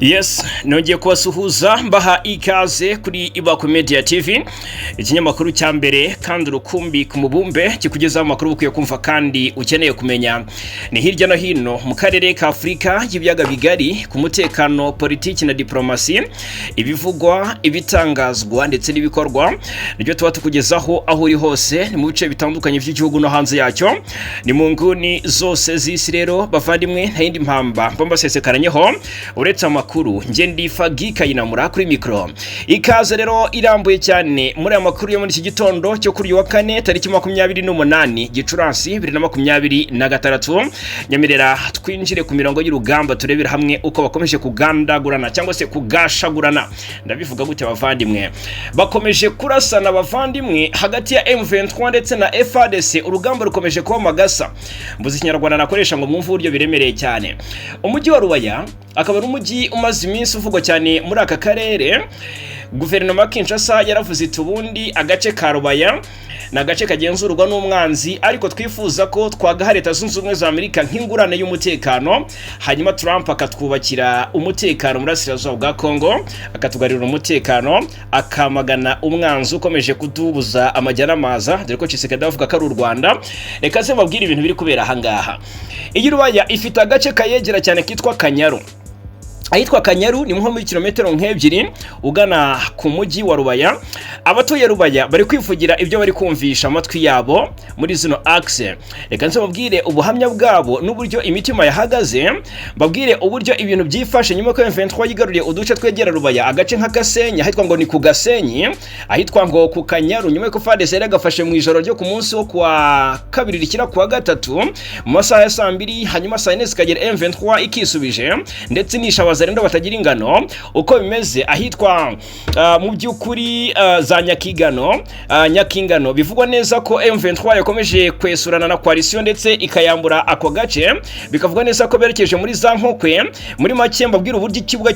Yes, nongeye kubasuhuza mbaha ikaze kuri Ibaku Media TV, ikinyamakuru cya mbere kandi rukumbi ku mubumbe kikugezaho amakuru ukwiye kumva kandi ukeneye kumenya. Ni hirya no hino mu karere ka Afrika y'Ibiyaga Bigari ku mutekano, politiki na diplomasi, ibivugwa, ibitangazwa ndetse n'ibikorwa, nibyo tuba tukugezaho aho uri hose ni mu bice bitandukanye by'igihugu no hanze yacyo. Ni mu nguni zose z'isi rero bavandimwe, nta yindi mpamba mbasesekaranyeho uretse amakuru. Nje ndifagika yinamura kuri mikro. Ikaze rero irambuye cyane muri amakuru yo muri iki gitondo cyo kuri wa kane tariki 28 Gicurasi 2026. Nyamirera twinjire ku mirongo y'urugamba turebera hamwe uko bakomeje kugandagurana cyangwa se kugashagurana. Ndabivuga gute bavandimwe? Bakomeje kurasana bavandimwe hagati ya M23 ndetse na FARDC. Urugamba rukomeje kuba magasa. Mbuzi Kinyarwanda nakoresha ngo mwumve uburyo biremereye cyane. Umujyi wa Rubaya akaba ari umujyi umaze iminsi uvugwa cyane muri aka karere. Guverinoma Kinshasa yaravuze iti ubundi agace ka Rubaya na gace kagenzurwa n'umwanzi, ariko twifuza ko twagaha Leta Zunze Ubumwe za Amerika nk'ingurane y'umutekano, hanyuma Trump akatwubakira umutekano muri Burasirazuba bwa Kongo, akatugarira umutekano, akamagana umwanzi ukomeje kutubuza amajyana amaza, dore ko Tshisekedi avuga ko ari u Rwanda. Reka se babwire ibintu biri kubera ahangaha. Iyi Rubaya ifite agace kayegera cyane kitwa Kanyaru. Ahitwa Kanyaru ni nko muri kilometero nk'ebyiri ugana ku mujyi wa Rubaya. Abatuye Rubaya bari kwivugira ibyo bari kumvisha amatwi yabo muri zino axe. Reka nse mubwire ubuhamya bwabo n'uburyo imitima yahagaze, babwire uburyo ibintu byifashe nyuma ko M23 yigaruriye uduce twegera Rubaya, agace nka Gasenyi ahitwa ngo ni ku Gasenyi, ahitwa ngo ku Kanyaru, nyuma ko FARDC yaragafashe mu ijoro ryo ku munsi wo kwa kabiri rikira kwa gatatu mu masaha ya 2, hanyuma saa 4 zikagera M23 ikisubije ndetse nishabaza rendo batagira ingano. Uko bimeze ahitwa mu byukuri za Nyakingano bivugwa neza ko M23 yakomeje kwesurana na coalition ndetse ikayambura ako gace, bikavugwa neza ko berekeje muri za Nkokwe. Muri make mbabwira uburyo ikibuga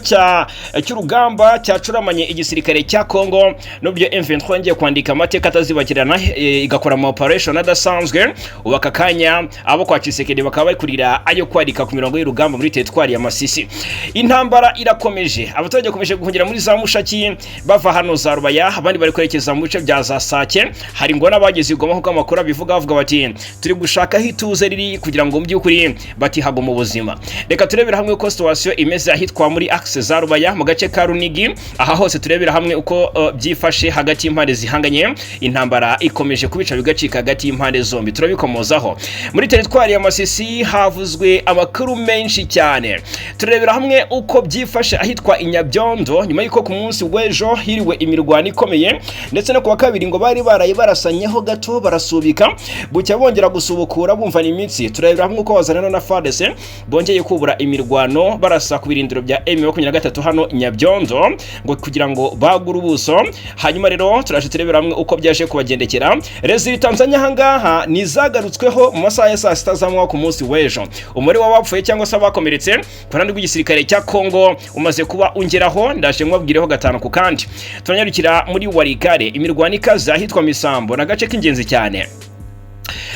cy'urugamba cyacuramanye igisirikare cya Kongo, nubyo M23 ngiye kwandika amateka atazibakirana, igakora mu operation adasanzwe. Ubaka kanya abo kwa Tshisekedi bakaba bari kurira ayo kwarika ku mirongo y'urugamba muri teritwari ya Masisi. Intambara irakomeje, abaturage bakomeje guhungira muri za Mushaki bava hano za Rubaya, abandi bari kwerekeza mu bice bya za Sake. Hari ngo n'abageze igoma nkuko amakuru abivuga bati turi gushaka hituze riri kugira ngo mu by'ukuri batihago mu buzima. Reka turebera hamwe uko situation imeze ahitwa muri axe za Rubaya mu gace ka Runigi. Aha hose turebera hamwe uko byifashe hagati y'impande zihanganye. Intambara ikomeje kubica bigacika hagati y'impande zombi, turabikomozaho. Muri teritwari ya Masisi havuzwe amakuru menshi cyane. Turebera hamwe uko byifashe ahitwa Inyabyondo nyuma yuko ku munsi w'ejo hiriwe imirwano ikomeye, ndetse no kuwa kabiri ngo bari barasanyeho gato barasubika, bucya bongera gusubukura bumva imitsi. Turebera hamwe uko wazana na FARDC bongeye kubura imirwano barasa ku birindiro bya M23 hano Inyabyondo ngo kugira ngo bagura ubuso. Hanyuma rero turaje turebera hamwe uko byaje kubagendekera. Rezili Tanzania hangaha nizagarutsweho mu masaha ya 6 za ku munsi w'ejo. Umubare w'abapfuye cyangwa se abakomeretse kurandi rw'igisirikare cya Kongo umaze kuba ungeraho, ndaje mwabwireho gatanu ku kandi. Turanyarukira muri Warikare, imirwano ikaze ahitwa Misambo na gace k'ingenzi cyane.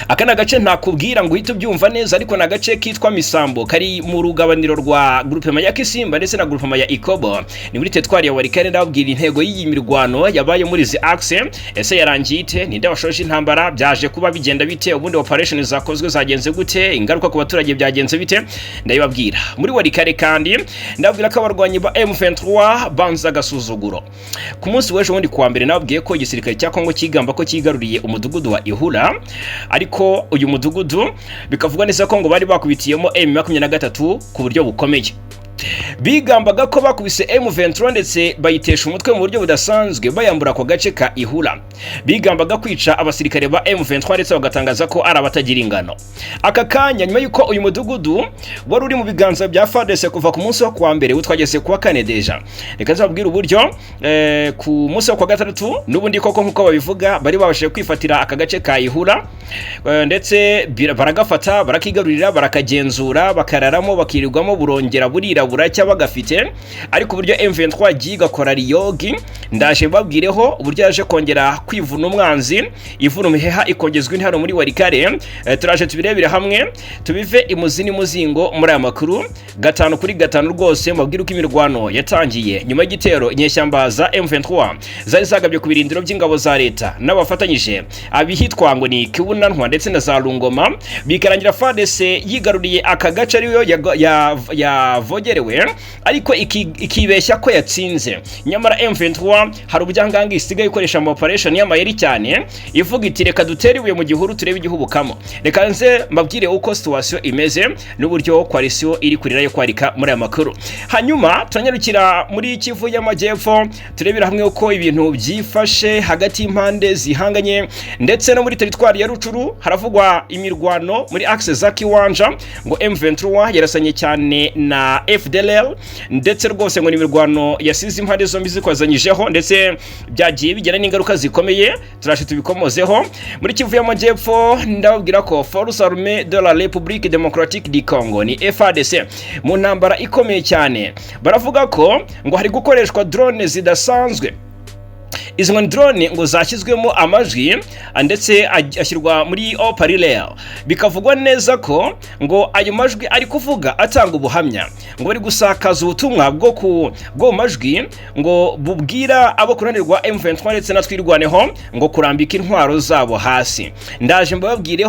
Akana gace ntakubwira ngo uhite ubyumva neza, ariko na gace kitwa Misambo kari mu rugabaniro rwa groupement ya Kisimba ndetse na groupement ya Ikobo. Ni muri teritwari ya Warikare. Ndababwira intego y'iyi mirwano yabaye muri zi axe, ese yarangiye ite, ninde washoje intambara, byaje kuba bigenda bite, ubundi operation zakozwe zagenze gute, ingaruka ku baturage byagenze bite, ndabibabwira. Muri Warikare kandi ndabwira ko abarwanyi ba M23 banza gasuzuguro. Ku munsi w'ejo wundi kuwa mbere nababwiye ko igisirikare cya Kongo kigamba ko kigaruriye umudugudu wa Ihura, ariko uyu mudugudu bikavugwa neza ko ngo bari bakubitiyemo M23 ku buryo bukomeye. Bigambaga ko bakubise M23 ndetse bayitesha umutwe mu buryo budasanzwe bayambura ko gace ka Ihura. Bigambaga kwica abasirikare ba M23 ndetse bagatangaza ko ari abatagira ingano. Aka kanya nyuma yuko uyu mudugudu wari uri mu biganza bya FARDC kuva ku munsi wo kuwa mbere utwageze kuwa kane deja. Reka zabwira uburyo ku munsi wo kwa gatatu nubundi koko nkuko babivuga bari babashije kwifatira aka gace ka Ihura, ndetse baragafata barakigarurira barakagenzura bakararamo bakirirwamo burongera burira buracya bagafite, ariko uburyo M23 gikora riyogi ndaje babwireho uburyo yaje kongera kwivuna umwanzi, ivuna umuheha ikongezwa intaro muri warikare. Turaje tubirebire hamwe tubive imuzini muzingo muri aya makuru gatanu kuri gatanu rwose. Mabwira uko imirwano yatangiye nyuma y'igitero inyeshyamba za M23 zari zagabye ku birindiro by'ingabo za leta n'abafatanyije abihitwa ngo ni Kibunanwa ndetse na za Rungoma, bikarangira FARDC yigaruriye aka gace ariyo yavogerewe, ariko ikibeshya ko yatsinze. Nyamara M23 hari ubujyangangi isigaye ikoresha ama operation y'amayeri cyane, ivuga iti reka dutere ibuye mu gihuru turebe igihubukamo. Reka nze mbabwire uko situation imeze n'uburyo coalition iri kurira yo kwarika muri aya makuru. Hanyuma turanyarukira muri Kivu y'Amajyepfo turebera hamwe uko ibintu byifashe hagati y'impande zihanganye, ndetse no muri teritwari ya Rucuru haravugwa imirwano muri axe za Kiwanja, ngo M23 yarasanye cyane na FDLR, ndetse rwose ngo ni imirwano yasize impande zombi zikozanyijeho, ndetse byagiye bigera n'ingaruka zikomeye. Turashe tubikomozeho. Muri Kivu y'Amajyepfo ndababwira ko Force Armée de la République Démocratique du Congo ni FARDC mu ntambara ikomeye cyane, baravuga ko ngo hari gukoreshwa drone zidasanzwe. Izo drone ngo zashyizwemo amajwi ndetse ashyirwa muri haut-parleur, bikavugwa neza ko ngo ayo majwi ari kuvuga atanga ubuhamya, ngo bari gusakaza ubutumwa bwo majwi ngo bubwira abo kunanirwa M23 ndetse na twirwaneho ngo kurambika intwaro zabo hasi. Ndaje mbabwire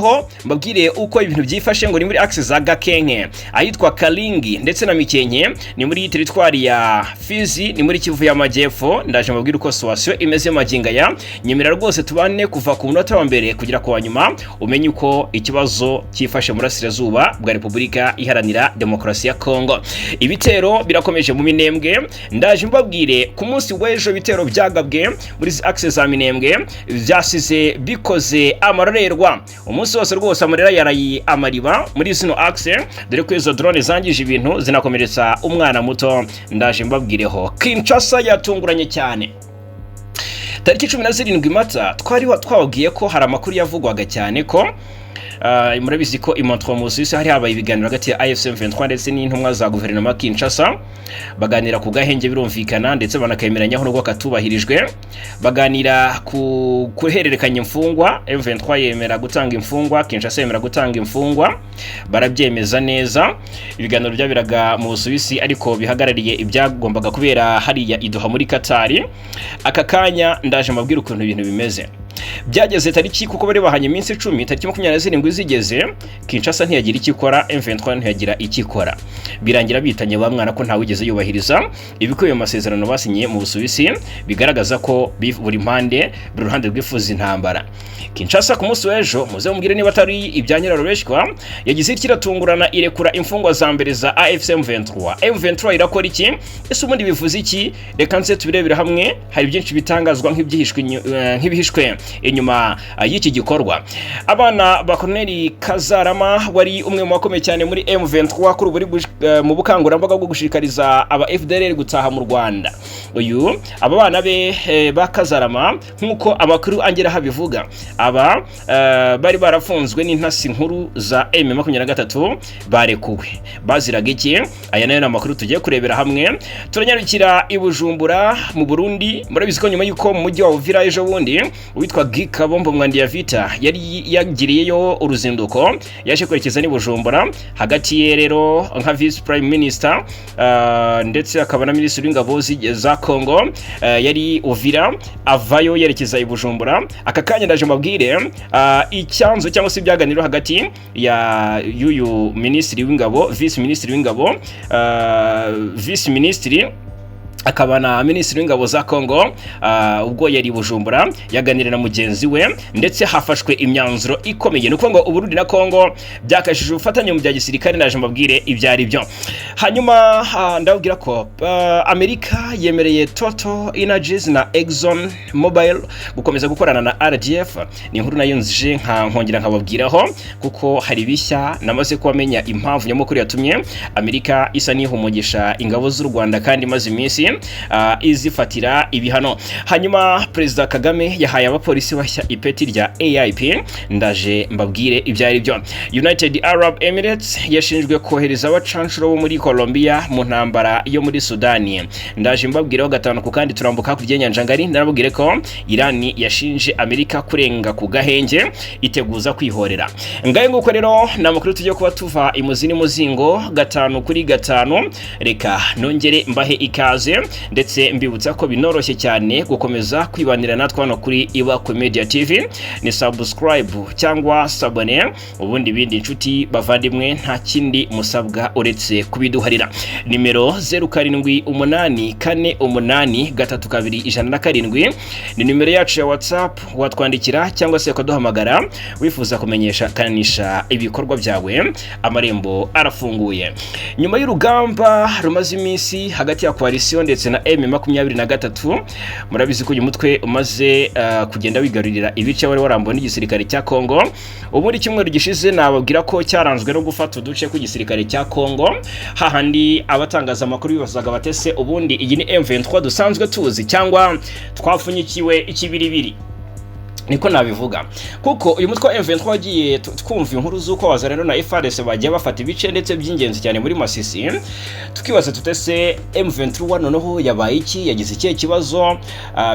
uko ibintu byifashe ngo ni muri axe za Gakenke, ahitwa Kalingi ndetse na Mikenke, ni muri teritwari ya Fizi, ni muri Kivu y'Amajyepfo. Ndaje mbabwire uko situation imeze maginga ya nyemera rwose tubane kuva ku munota wa mbere kugira ku wanyuma, umenye uko ikibazo cyifashe muri Burasirazuba bwa Repubulika Iharanira Demokarasi ya Kongo. Ibitero birakomeje mu Minembwe. Ndaje mbabwire ku munsi w'ejo ibitero byagabwe muri axe za Minembwe byasize bikoze amarorerwa. Umunsi wose rwose amarera yarayi amariba muri zino axe, dore ko izo drone zangije ibintu zinakomeretsa umwana muto. Ndaje mbabwireho Kinshasa yatunguranye cyane. Tariki 17 Mata twababwiye ko hari amakuru yavugwaga cyane ko murabizi ko M23 mu Suisse hari habaye ibiganiro hagati ya AFC M23 ndetse n'intumwa za guverinoma Kinshasa, baganira ku gahenge birumvikana ndetse banakemeranyaho n'ubwo katubahirijwe, baganira ku kuhererekanya imfungwa. M23 yemera gutanga imfungwa, Kinshasa yemera gutanga imfungwa, barabyemeza neza. Ibiganiro byabiraga mu Suisse ariko bihagarariye ibyagombaga kubera hariya iduha muri Katari. Aka kanya ndaje mabwira ukuntu ibintu bimeze. Byageze tariki kuko bari bahanye iminsi 10, tariki 27 zigeze Kinshasa ntiyagira ikikora, M23 ntiyagira ikikora, birangira bitanye bamwana ko ntawigeze yubahiriza ibikuye mu masezerano basinye mu Busuwisi bigaragaza ko buri mpande buri ruhande rwifuza intambara. Kinshasa ku munsi w'ejo muze mubwire niba atari ibyanyararobeshwa, yagize ikiratungurana irekura imfungwa za mbere za AFC M23. M23 irakora iki? Ese ubundi bivuze iki? Reka nse tubirebera hamwe. Hari byinshi bitangazwa nk'ibihishwe inyuma y'iki gikorwa. Abana ba Colonel Kazarama wari umwe mu bakomeye cyane muri M23 kuri buri mu bukangurambaga bwo gushikariza aba FDLR gutaha mu Rwanda. Uyu aba bana be ba Kazarama nkuko amakuru angera habivuga, aba bari barafunzwe n'Intnsinzi za M23 barekuwe. Baziraga iki? Aya nayo amakuru tugiye kurebera hamwe. Turanyarukira i Bujumbura mu Burundi. Murabizi ko nyuma y'uko mu mujyi wa Uvira ejo bundi witwa Gikabombo Mwandi ya Vita yari yagiriyeyo uruzinduko, yaje kwerekeza ni Bujumbura. Hagati ye rero nka Vice Prime Minister ndetse akaba na Minisitiri w'Ingabo za Kongo yari Uvira, avayo yerekeza i Bujumbura. Aka kanya ndaje mabwire icyanzo cyangwa se byaganiro hagati ya yuyu Minisitiri w'Ingabo, Vice Minister w'Ingabo, Vice Minister akaba na Minisitiri w'Ingabo za Kongo ubwo yari Bujumbura yaganira na mugenzi we, ndetse hafashwe imyanzuro ikomeye nuko ngo Burundi na Kongo byakashije ubufatanye mu bya gisirikare. Naje mbabwire ibyari byo. Hanyuma ndabwira ko Amerika yemereye Total Energies na Exxon Mobil gukomeza gukorana na RDF. Ni inkuru nayo nzije nkongera nkababwiraho kuko hari bishya namaze kubamenya impamvu nyamukuru yatumye Amerika isa nihumugisha ingabo z'u Rwanda kandi maze iminsi izifatira ibihano. Hanyuma Perezida Kagame yahaye abapolisi bashya ipeti rya AIP, ndaje mbabwire ibyo ari byo. United Arab Emirates yashinjwe kohereza abacanshuro bo muri Colombia mu ntambara yo muri Sudani, ndaje mbabwireho gatanu ku kandi turambuka ku by'Inyanja Ngari. Narababwire ko Irani yashinje Amerika kurenga ku gahenge iteguza kwihorera. Ngaye nguko rero namakuru tujye kuba tuva imuzini muzingo gatanu kuri gatanu. Reka nongere mbahe ikaze ndetse mbibutsa ko binoroshye cyane gukomeza kwibanira natwe hano kuri Ibakwe Media TV. Ni subscribe cyangwa sabone, ubundi bindi inshuti bavandimwe nta kindi musabwa uretse kubiduharira. Nimero 0784483227 ni nimero yacu ya WhatsApp, watwandikira cyangwa se ukaduhamagara wifuza kumenyesha kanisha ibikorwa byawe. Amarembo arafunguye. Nyuma y'urugamba rumaze iminsi hagati ya coalition ndetse na M23, murabizi ko uyu mutwe umaze kugenda wigarurira ibice wari warambona igisirikare cya Kongo. Ubundi cyumweru gishize nababwira ko cyaranzwe no gufata uduce ku gisirikare cya Kongo, hahandi abatangaza amakuru bibazaga batese ubundi iyi ni M23 dusanzwe tuzi cyangwa twafunyikiwe ikibiribiri. Niko nabivuga kuko uyu mutwe wa M23 wagiye twumva inkuru z'uko wazareno na FARDC bagiye bafata ibice ndetse by'ingenzi cyane muri Masisi. Tukibaza tutese M23 noneho yabaye iki, yagize ikihe kibazo,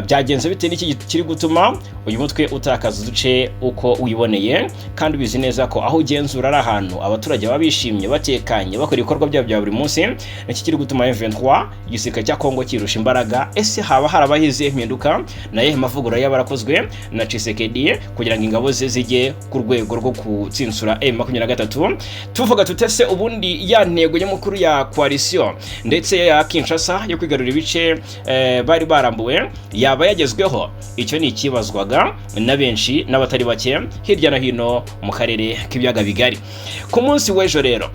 byagenze bite n'iki kiri gutuma uyu mutwe utakaza uduce uko uyiboneye, kandi ubizi neza ko aho ugenzura ari ahantu abaturage babishimye batekanye bakora ibikorwa byabo bya buri munsi. N'iki kiri gutuma M23 igisirikare cya Kongo kirusha imbaraga? Ese haba harabahize impinduka naye mavugurura y'abarakozwe na Tshisekedi kugira ngo ingabo ze zijye ku rwego rwo kutsinsura M23? Tuvuga tutese ubundi ya ntego y'umukuru ya coalition ndetse ya Kinshasa yo kwigarura ibice bari barambuwe yaba yagezweho? Icyo ni ikibazwaga na benshi n'abatari bake hirya no hino mu karere k'ibiyaga bigari. Ku munsi w'ejo rero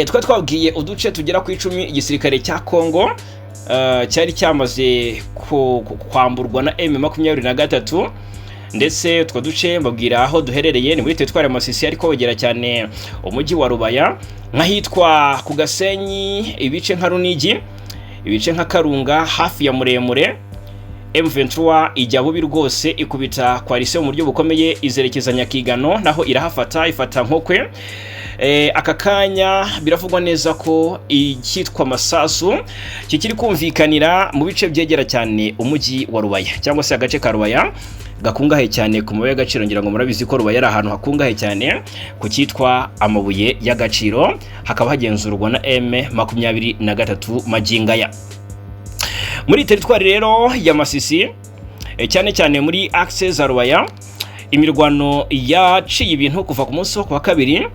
twabwiye uduce tugera ku 10 igisirikare cya Kongo cyari cyamaze kwamburwa na M23, ndetse utwo duce mbabwira aho duherereye ni muri teritwari ya Masisi, ariko wegera cyane umujyi wa Rubaya, nkahitwa ku Gasenyi, ibice nka Runigi, ibice nka Karunga, hafi ya Muremure. M23 ijya bubi rwose ikubita coalition mu buryo bukomeye, izerekeza Nyakigano naho irahafata, ifata Nkokwe. Aka kanya biravugwa neza ko icyitwa Masasu kikiri kumvikanira mu bice byegera cyane umujyi wa Rubaya cyangwa se agace ka Rubaya gakungahe cyane ku mabuye y'agaciro. Ngira ngo murabizi ko Rubaya ari ahantu hakungahe cyane ku cyitwa amabuye y'agaciro, hakaba hagenzurwa na M23 magingaya. Muri teritwari rero ya Masisi cyane cyane muri axe za Rubaya, imirwano yaciye ibintu kuva ku munsi wa kabiri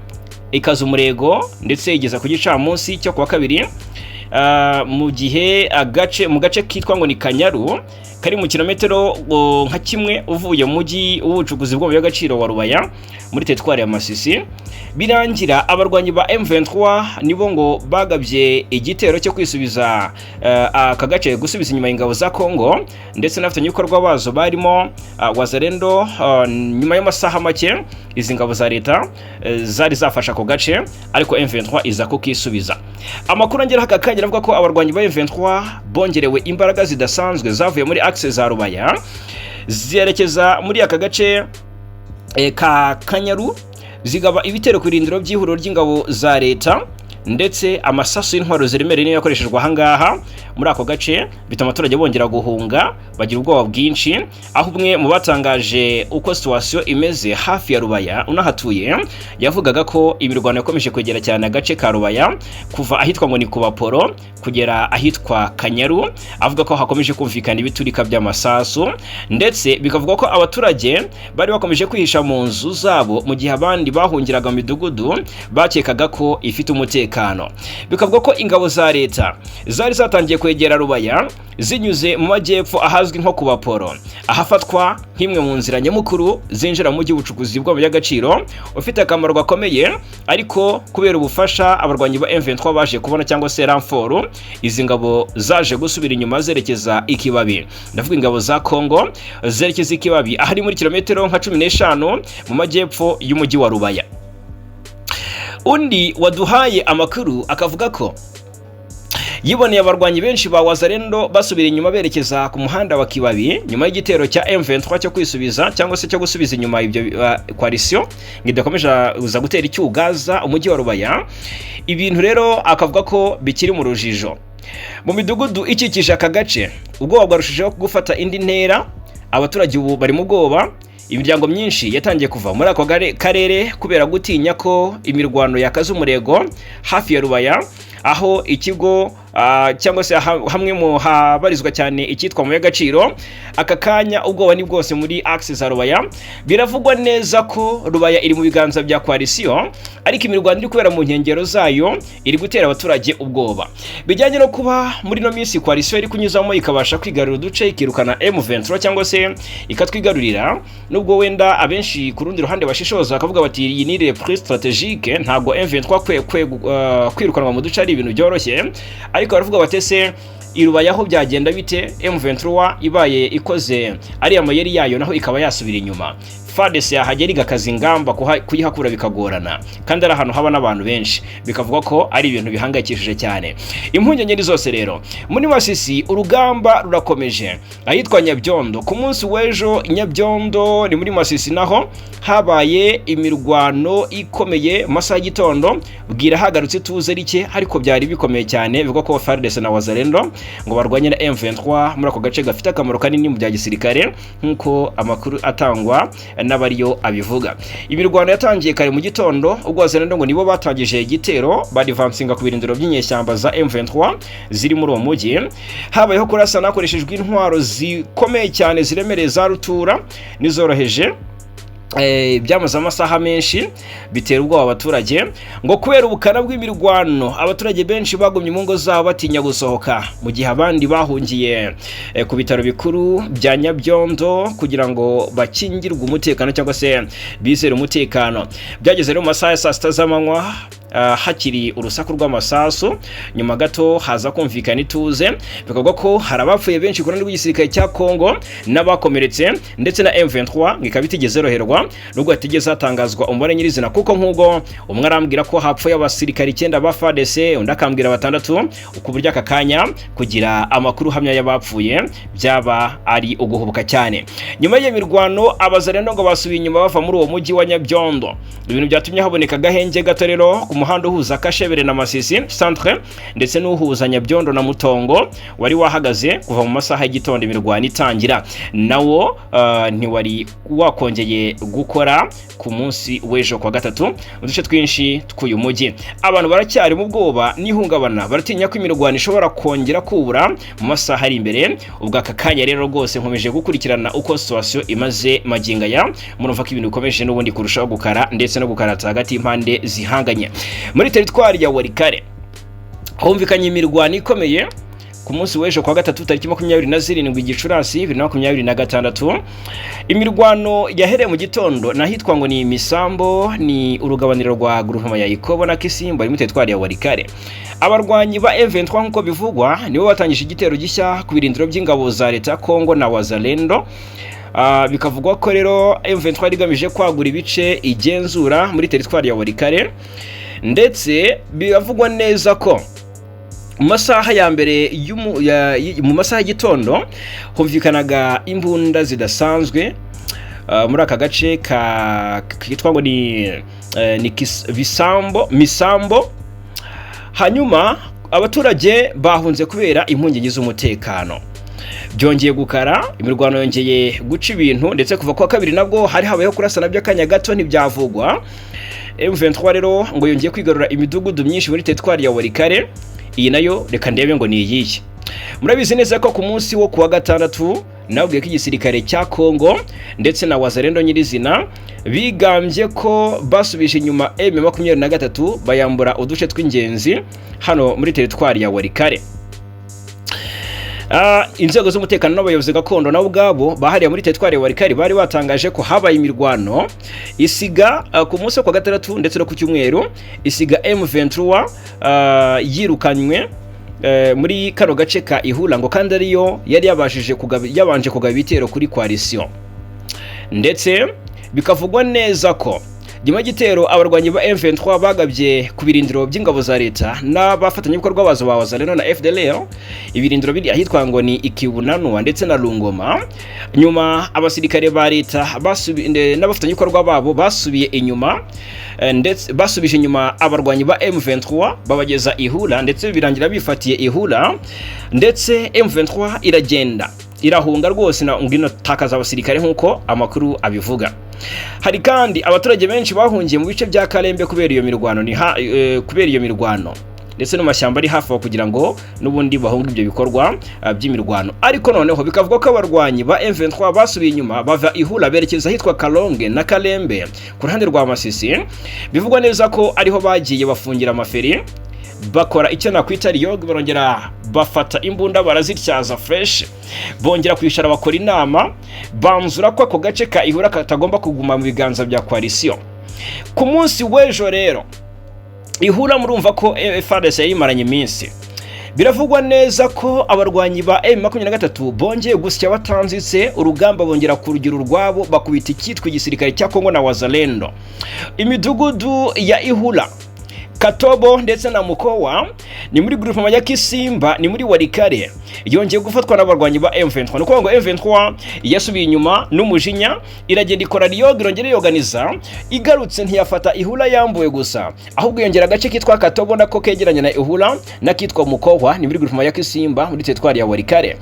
ikaza umurego ndetse igeza ku gicamunsi cyo kuwa kabiri, mu gihe mu gace kitwa ngo ni Kanyaru kari mu kilometero nka kimwe uvuye mu mujyi w'ubucukuzi bw'amabuye y'agaciro wa Rubaya muri teritwari ya Masisi. Birangira abarwanyi ba M23 nibo ngo bagabye igitero cyo kwisubiza aka gace, gusubiza inyuma ingabo za Kongo ndetse n'afatanya ibikorwa bazo barimo wazarendo. Nyuma y'amasaha make izi ngabo za leta zari zafasha ako gace, ariko M23 iza ko kisubiza. Amakuru angera haka kanya avuga ko abarwanyi ba M23 bongerewe imbaraga zidasanzwe zavuye muri axe za Rubaya zerekeza muri aka gace ka Kanyaru, zigaba ibitero ku irindiro by'ihuriro ry'ingabo za leta, ndetse amasasu y'intwaro ziremereye niyo yakoreshejwe ahangaha muri ako gace, bituma abaturage bongera guhunga bagira ubwoba bwinshi. Aho umwe mu batangaje uko situation imeze hafi ya Rubaya unahatuye yavugaga ko imirwano yakomeje kwegera cyane agace ka Rubaya kuva ahitwa ngo ni Kubaporo kugera ahitwa Kanyaru, avuga ko hakomeje kumvikana ibiturika by'amasasu, ndetse bikavuga ko abaturage bari bakomeje kwihisha mu nzu zabo mu gihe abandi bahungiraga mu midugudu bakekaga ko ifite umutekano. Bikavuga ko ingabo za leta zari zatangiye kwegera Rubaya zinyuze mu majyepfo ahazwi nko Kubaporo, ahafatwa nk'imwe mu nzira nyamukuru zinjira mu gihucukuzi bw'amabuye y'agaciro ufite akamaro gakomeye, ariko kubera ubufasha abarwanyi ba M23 baje kubona cyangwa se renfort, izi ngabo zaje gusubira inyuma zerekeza Ikibabi. Ndavuga ingabo za Kongo zerekeza Ikibabi ahari muri kilometero nka 15 mu majyepfo y'umujyi wa Rubaya. Undi waduhaye amakuru akavuga ko yiboneye abarwanyi benshi ba Wazalendo basubira inyuma berekeza ku muhanda wa Kibabi nyuma y'igitero cya M23 cyo kwisubiza cyangwa se cyo gusubiza inyuma ibyo coalition ngidakomeje uza gutera icyugaza umujyi wa Rubaya. Ibintu rero akavuga ko bikiri mu rujijo mu midugudu ikikije aka gace. Ubwoba bwarushijeho gufata indi ntera, abaturage ubu bari mu bwoba. Imiryango myinshi yatangiye kuva muri ako karere kubera gutinya ko imirwano yakaza umurego hafi ya Rubaya, aho ikigo cyangwa se hamwe mu habarizwa cyane icyitwa mu y'agaciro. Aka kanya ubwoba ni bwose muri axe za Rubaya. Biravugwa neza ko Rubaya iri mu biganza bya coalition, ariko imirwano iri kubera mu nkengero zayo iri gutera abaturage ubwoba. Bijyanye no kuba muri no minsi coalition iri kunyuzamo ikabasha kwigarurira uduce ikirukana M23 cyangwa se ikatwigarurira, nubwo wenda abenshi ku rundi ruhande bashishoza akavuga bati iyi ni reprise stratégique, ntago M23 kwirukanwa mu duce ari ibintu byoroshye. Ariko baravuga batese Irubaya aho byagenda bite M23 ibaye ikoze ari amayeri yayo naho ikaba yasubira inyuma. FARDC yahagera igakaza ingamba kuyihakura bikagorana, kandi ari ahantu haba n'abantu benshi, bikavuga ko ari ibintu bihangayikishije cyane. Impungenge zose rero muri Masisi urugamba rurakomeje. Ahitwa Nyabyondo ku munsi w'ejo, Nyabyondo ni muri Masisi naho habaye imirwano ikomeye masaha y'igitondo, bwira hagarutse tuze rike, ariko byari bikomeye cyane. Bivuga ko FARDC na Wazalendo ngo barwanye na M23 muri ako gace gafite akamaro kanini mu bya gisirikare nk'uko amakuru atangwa n'abariyo abivuga. Imirwano yatangiye kare mu gitondo, ubwo Wazalendo ngo nibo batangije igitero badivansinga ku birindiro by'inyeshyamba za M23 ziri muri uwo mujyi. Habayeho kurasana hakoreshejwe intwaro zikomeye cyane ziremereye za rutura n'izoroheje. Byamaze amasaha menshi bitera ubwoba abaturage ngo kubera ubukana bw'imirwano abaturage benshi bagumye mu ngo zabo batinya gusohoka, mu gihe abandi bahungiye ku bitaro bikuru bya Nyabyondo kugira ngo bakingirwe umutekano cyangwa se bizere umutekano. Byageze rero mu masaha ya saa sita z'amanywa hakiri urusaku rw'amasasu, nyuma gato haza kumvikana ituze. Bikavuga ko hari abapfuye benshi ku ruhande rw'igisirikare cya Kongo n'abakomeretse, ndetse na M23 ngikaba itigeze roherwa nubwo hatigeze hatangazwa umubare nyirizina, kuko nk'ubwo umwe arambwira ko hapfuye abasirikare 9 ba FARDC, undi akambwira 6, uko burya aka kanya kugira amakuru hamya y'abapfuye byaba ari uguhubuka cyane. Nyuma y'imirwano Abazalendo ngo basubiye inyuma bava muri uwo mujyi wa Nyabyondo. Ibintu byatumye haboneka gahenge gato rero ku muhanda uhuza Kashebere na Masisi centre, ndetse n'uhuza Nyabyondo na Mutongo wari wahagaze kuva mu masaha y'igitondo imirwano itangira. Nawo ntiwari wakongeye gukora ku munsi w'ejo kwa gatatu mu duce twinshi tw'uyu mujyi. Abantu baracyari mu bwoba n'ihungabana, baratinya ko imirwano ishobora kongera kubura mu masaha ari imbere. Ubwo aka kanya rero rwose nkomeje gukurikirana uko situation imaze maginga ya murumva ko ibintu bikomeje n'ubundi kurushaho gukara ndetse no gukarata hagati impande zihanganye. Muri teritwari ya Warikare humvikanye imirwano ikomeye ku munsi w'ejo kwa gatatu tariki 27 Gicurasi 2026. Imirwano yahereye mu gitondo nahitwa ngo ni Misambo, ni urugabaniro rwa Kurigqmba ya Ikobo na Kisimba muri teritwari ya Warikare. Abarwanyi ba M23 nkuko bivugwa nibo batangije igitero gishya ku birindiro by'ingabo za leta ya Kongo na Wazalendo. Bikavugwa ko rero M23 igamije kwagura ibice igenzura muri teritwari ya Warikare, ndetse biravugwa neza ko mu masaha ya mbere mu masaha y'igitondo humvikanaga imbunda zidasanzwe muri aka gace kitwa ngo ni Misambo. Hanyuma abaturage bahunze kubera impungenge z'umutekano. Byongeye gukara, imirwano yongeye guca ibintu, ndetse kuva kwa kabiri nabwo hari habayeho kurasana by'akanya gato ntibyavugwa. M23 rero ngo yongeye kwigarura imidugudu myinshi muri teritwari ya Warikare. Iyi nayo reka ndebe ngo ni iyihe. Murabizi neza ko ku munsi wo kuwa gatandatu nabwiye ko igisirikare cya Kongo ndetse na Wazalendo nyirizina bigambye ko basubije inyuma M23 bayambura uduce tw'ingenzi hano muri teritwari ya Warikare. Inzego z'umutekano n'abayobozi gakondo nabo ubwabo bahariye muri teritwari ya Warikare bari batangaje ko habaye imirwano isiga ku munsi kwa gatandatu ndetse no ku cyumweru isiga M23 yirukanywe muri kano gace ka Ihula, ngo kandi ariyo yari yabanje kugaba ibitero kuri coalition. Ndetse bikavugwa neza ko nyuma y'igitero abarwanyi ba M23 bagabye ku birindiro by'ingabo za leta n'abafatanyabikorwa bazo ba Wazalendo na FDLR. Ibirindiro biri ahitwa ngo ni Ikibunanwa ndetse na Rungoma. Nyuma abasirikare ba leta n'abafatanyabikorwa babo basubiye inyuma, ndetse basubije inyuma abarwanyi ba M23 babageza Ihula, ndetse birangira bifatiye Ihula, ndetse M23 iragenda irahunga rwose na ngino takaza abasirikare nkuko amakuru abivuga. Hari kandi abaturage benshi bahungiye mu bice bya Karere kubera iyo mirwano ndetse no mashyamba ari hafi kugira ngo nubundi bahunga ibyo bikorwa by'imirwano. Ariko noneho bikavuga ko abarwanyi ba M23 basubiye inyuma bava Ihula berekeza hitwa Kalonge na Kalembe ku ruhande rwa Masisi. Bivugwa neza ko ariho bagiye bafungira amaferi, bakora icyo nakwita riyog, barongera bafata imbunda barazityaza fresh, bongera kwishara bakora inama, banzura ko ako gace ka Ihula katagomba kuguma mu biganza bya coalition. Ku munsi w'ejo rero Ihula murumva ko FARDC yimaranye iminsi. Biravugwa neza ko abarwanyi ba M23 bongeye gusya batanzitse urugamba, bongera kurugiro rwabo bakubita ikitwa igisirikare cya Kongo na Wazalendo. Imidugudu ya Ihula, Katobo ndetse na Mukowa ni muri Kurigqmba ya Kisimba, ni muri Warikare, yongeye gufatwa n'abarwanyi ba M23. Nuko ngo M23 yasubiye inyuma n'umujinya, iragenda ikora riyog, irongera yoganiza, igarutse ntiyafata Ihula yambuwe gusa, ahubwo yongera agace kitwa Katobo nako kegeranye na Ihula nakitwa Mukowa, ni muri Kurigqmba ya Kisimba muri teritwari ya Warikare.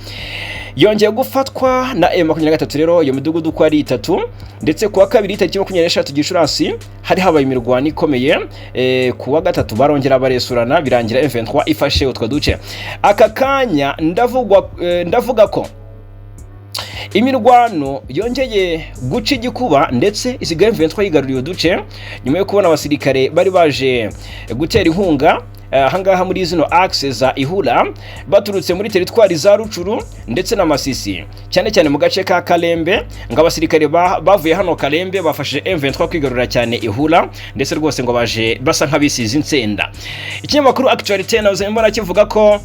Yongeye gufatwa na M23 rero iyo midugudu ko ari 3, ndetse kuwa kabiri tariki 23 Gicurasi hari habaye imirwano ikomeye. Kuwa gatatu barongera baresurana birangira M23 ifashe utwo duce. Aka kanya ndavuga ko imirwano yongeye guca igikuba, ndetse isigaye M23 yigaruriye uduce nyuma yo kubona abasirikare bari baje gutera inkunga hangaha muri zino axe za Ihula baturutse muri teritwari za Rucuru ndetse na Masisi, cyane cyane mu gace ka Kalembe. Ngabasirikare bavuye hano Kalembe bafashe M23 kwigarurira cyane Ihula, ndetse rwose ngo baje basa nk'abisize insenda. Ikinyamakuru Actualité nazo mbona kivuga ko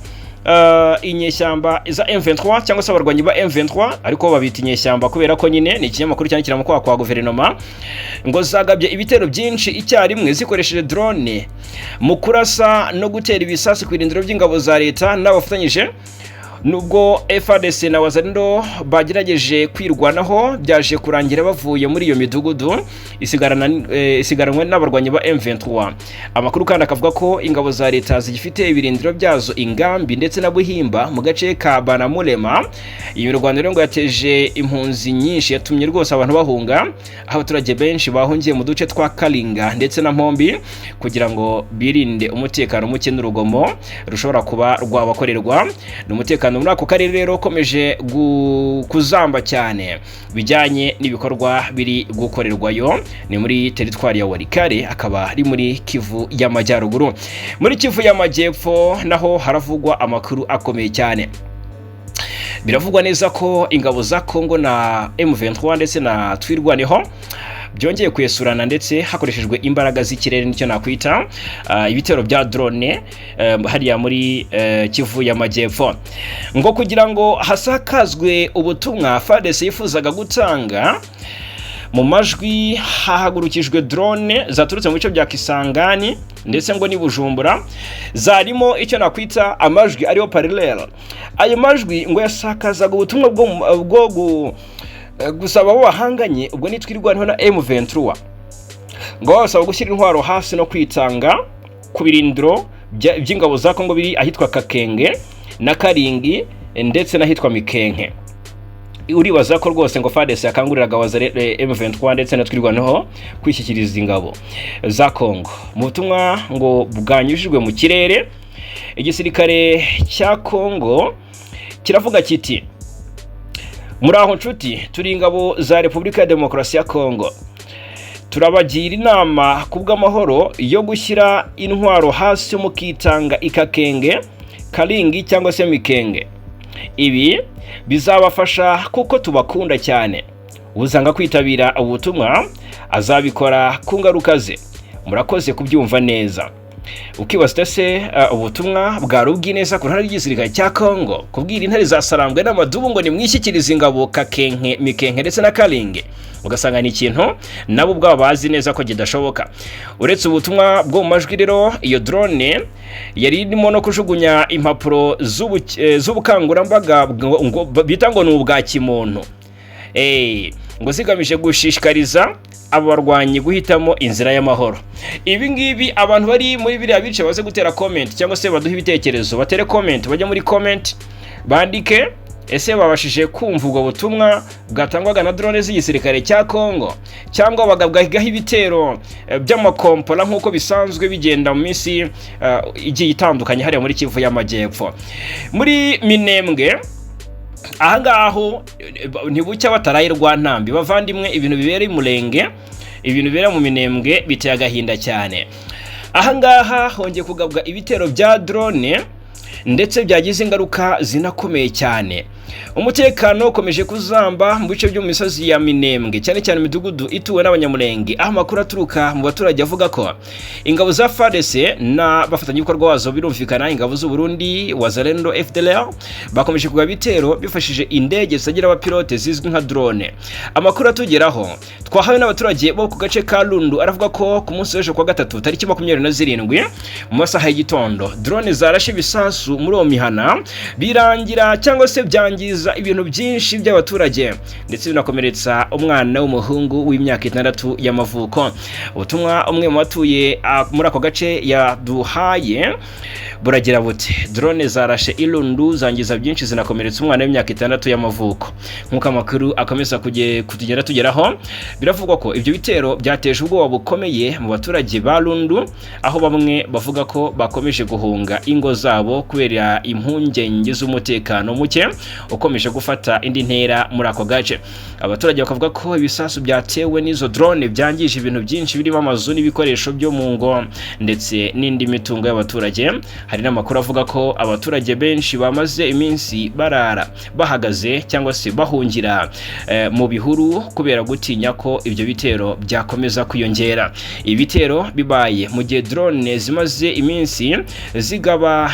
inyeshyamba za M23 cyangwa se abarwanyi ba M23, ariko babita inyeshyamba kubera ko nyine ni ikinyamakuru cyane kiramo kwa guverinoma, ngo zagabye ibitero byinshi icyarimwe zikoresheje drone mu kurasa no gutera ibisasu ku birindiro by'ingabo za leta n'abafatanyije. Nubwo FARDC na Wazalendo bagerageje kwirwanaho, byaje kurangira bavuye muri iyo midugudu isigaranwe n'abarwanyi ba M23. Amakuru kandi akavuga ko ingabo za leta zigifite ibirindiro byazo Ingambi ndetse na Buhimba mu gace ka Banamulema. Iyo mirwano rero ngo yateje impunzi nyinshi, yatumye rwose abantu bahunga, aho abaturage benshi bahungiye mu duce twa Kalinga ndetse na Mpombi kugira ngo birinde umutekano muke n'urugomo rushobora kuba rwabakorerwa. N'umutekano muri ako karere rero ukomeje kuzamba cyane bijyanye n'ibikorwa biri gukorerwayo, ni muri teritwari ya Warikare, akaba ari muri Kivu y'Amajyaruguru. Muri Kivu y'Amajyepfo naho haravugwa amakuru akomeye cyane. Biravugwa neza ko ingabo za Kongo na M23 ndetse na Twirwaneho byongeye kwesurana, ndetse hakoreshejwe imbaraga z'ikirere nicyo nakwita ibitero bya drone hariya muri Kivu y'Amajyepfo, ngo kugira ngo hasakazwe ubutumwa FARDC yifuzaga gutanga. Mu majwi hahagurukijwe drone zaturutse mu bice bya Kisangani ndetse ngo ni Bujumbura, zarimo icyo nakwita amajwi ariyo parallel. Ayo majwi ngo yasakazaga ubutumwa bwo gusaba abo bahanganye, ubwo nitwirwanaho na M23, ngo basaba gushyira intwaro hasi no kwitanga ku birindiro by'ingabo za Kongo biri ahitwa Kakenge na Karingi ndetse n'ahitwa Mikenke. Uribaza ko rwose ngo FARDC yakanguriraga M23 ndetse na twirwanaho kwishyikiriza ingabo za Kongo. Mu butumwa ngo bwanyujijwe mu kirere, igisirikare cya Kongo kiravuga kiti: muraho nshuti, turi ingabo za Repubulika ya Demokarasi ya Kongo, turabagira inama kubw'amahoro yo gushyira intwaro hasi mukitanga ikakenge, Karingi cyangwa se Mikenge. Ibi bizabafasha kuko tubakunda cyane. Uzanga kwitabira ubutumwa azabikora ku ngaruka ze. Murakoze kubyumva neza. ukibaza se ubutumwa bwari ubw'ineza ku ruhande rw'igisirikare cya Kongo kubwira intare za Sarambwe n'amadubu ngo nimwishyikirize ingabo Kakenke Mikenke ndetse na Karinge, ugasanga ni ikintu nabo ubwabo bazi neza ko kidashoboka. Uretse ubutumwa bwo mu majwi rero, iyo drone yari irimo no kujugunya impapuro z'ubukangurambaga ngo bita ngo ni ubwa kimuntu, ngo zigamije gushishikariza abarwanyi guhitamo inzira y'amahoro. Ibi ngibi abantu bari muri biriya bice baze gutera comment cyangwa se baduha ibitekerezo, batere comment, bajya muri comment bandike ese babashije kumva ubwo butumwa bwatangwaga na drone z'igisirikare cya Kongo cyangwa bagabwaho ibitero by'amakompora nk'uko bisanzwe bigenda mu minsi igiye itandukanye hariya muri Kivu y'Amajyepfo. Muri Minembwe ahangaho ntibucya bataraye Rwantambi bavandimwe, ibintu bibereye Murenge, ibintu bibera mu Minembwe biteye agahinda cyane. Ahangaha hongeye kugabwa ibitero bya drone ndetse byagize ingaruka zinakomeye cyane. Umutekano ukomeje kuzamba mu bice byo mu misozi ya Minembwe, cyane cyane imidugudu ituwe n'abanyamurenge. Aho amakuru aturuka mu baturage avuga ko ingabo za FARDC na bafatanyabikorwa wazo birumvikana ingabo z'u Burundi wazalendo FDLR bakomeje kugaba ibitero bifashije indege zitagira abapilote zizwi nka drone. Amakuru atugeraho twahawe n'abaturage bo ku gace ka Lundu aravuga ko ku munsi w'ejo kwa gatatu tariki 27 mu masaha y'igitondo drone zarashe bisasu muri uwo mihana birangira cyangwa se byangiza ibintu byinshi by'abaturage ndetse binakomeretsa umwana w'umuhungu w'imyaka 6 y'amavuko. Ubutumwa umwe mu batuye muri ako gace yaduhaye buragira buti drone zarashe Ilundu zangiza byinshi zinakomeretsa umwana w'imyaka 6 y'amavuko. Nkuko amakuru akomeza kutugera tugeraho, biravugwa ko ibyo bitero byateje ubwoba bukomeye mu baturage ba Lundu, aho bamwe bavuga ko bakomeje guhunga ingo zabo kubera impungenge z'umutekano muke ukomeje gufata indi ntera muri ako gace. Abaturage bakavuga ko ibisasu byatewe n'izo drone byangije ibintu byinshi birimo amazu n'ibikoresho byo mu ngo ndetse n'indi mitungo y'abaturage. Hari n'amakuru avuga ko abaturage benshi bamaze iminsi barara bahagaze cyangwa se bahungira mu bihuru kubera gutinya ko ibyo bitero byakomeza kwiyongera. Ibitero bibaye mu gihe drone zimaze iminsi zigaba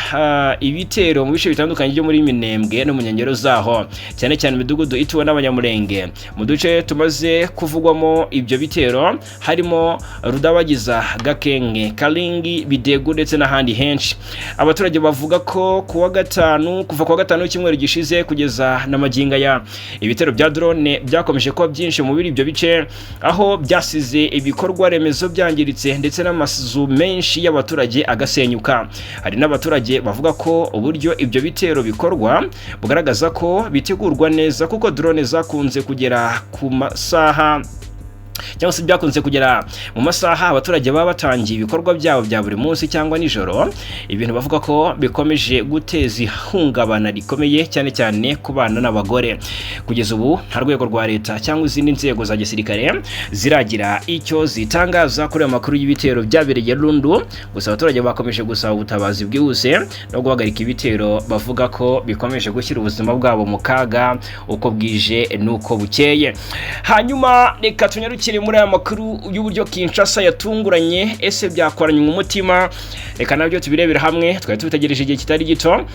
ibitero mu bice bitandukanye byo muri Minembwe no mu nkengero zaho, cyane cyane imidugudu ituwe n'abanyamurenge. Mu duce tumaze kuvugwamo ibyo bitero harimo Rudabagiza, Gakenge, Kalingi, Bidegu ndetse n'ahandi henshi. Abaturage bavuga ko kuva kuwa gatanu w'icyumweru gishize kugeza na maginga ya ibitero bya drone byakomeje kuba byinshi mu biri ibyo bice, aho byasize ibikorwa remezo byangiritse ndetse n'amazu menshi y'abaturage agasenyuka. Hari n'abaturage bavuga ko uburyo ibyo bitero bikorwa bugaragaza ko bitegurwa neza, kuko drone zakunze kugera ku masaha cyangwa se byakunze kugera mu masaha abaturage baba batangiye ibikorwa byabo bya buri munsi cyangwa nijoro. Ibintu bavuga ko bikomeje guteza ihungabana rikomeye cyane cyane ku bana n'abagore. Kugeza ubu nta rwego rwa leta cyangwa izindi nzego za gisirikare ziragira icyo zitangaza kuri amakuru y'ibitero byabereye Lundu, gusa abaturage bakomeje gusaba ubutabazi bwihuse no guhagarika ibitero bavuga ko bikomeje gushyira ubuzima bwabo mu kaga uko bwije nuko bukeye. Hanyuma reka tunyarukire muri aya makuru y'uburyo Kinshasa yatunguranye, ese byakoranye umutima. Reka nabyo tubirebera hamwe, twari tubitegereje igihe kitari gito.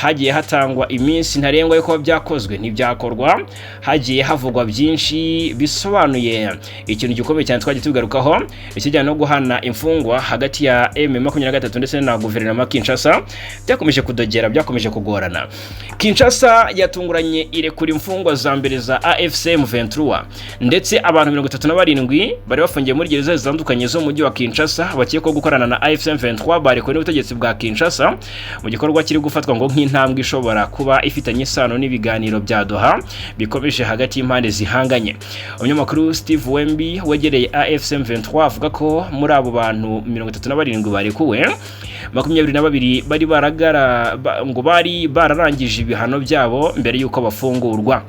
Hagiye hatangwa iminsi ntarengwa yo kuba byakozwe ntibyakorwa, hagiye havugwa byinshi bisobanuye ikintu gikomeye cyane twagiye tugarukaho ikijyana no guhana imfungwa hagati ya M23 ndetse na guverinoma Kinshasa. Byakomeje kudogera, byakomeje kugorana. Kinshasa yatunguranye irekura imfungwa za mbere za AFC M23 ndetse abantu 37 bari bafungiye muri gereza zitandukanye zo mu mujyi wa Kinshasa bakekwaho gukorana na AFC M23 barekuwe n'ubutegetsi bwa Kinshasa mu gikorwa kiri gufatwa ngo nk'intambwe ishobora kuba ifitanye isano n'ibiganiro bya Doha bikomeje hagati y'impande zihanganye. Umunyamakuru Steve Wemby wegereye AFC M23 avuga ko muri abo bantu 37 barekuwe 22 bari bararangije ibihano byabo mbere yuko bafungurwa.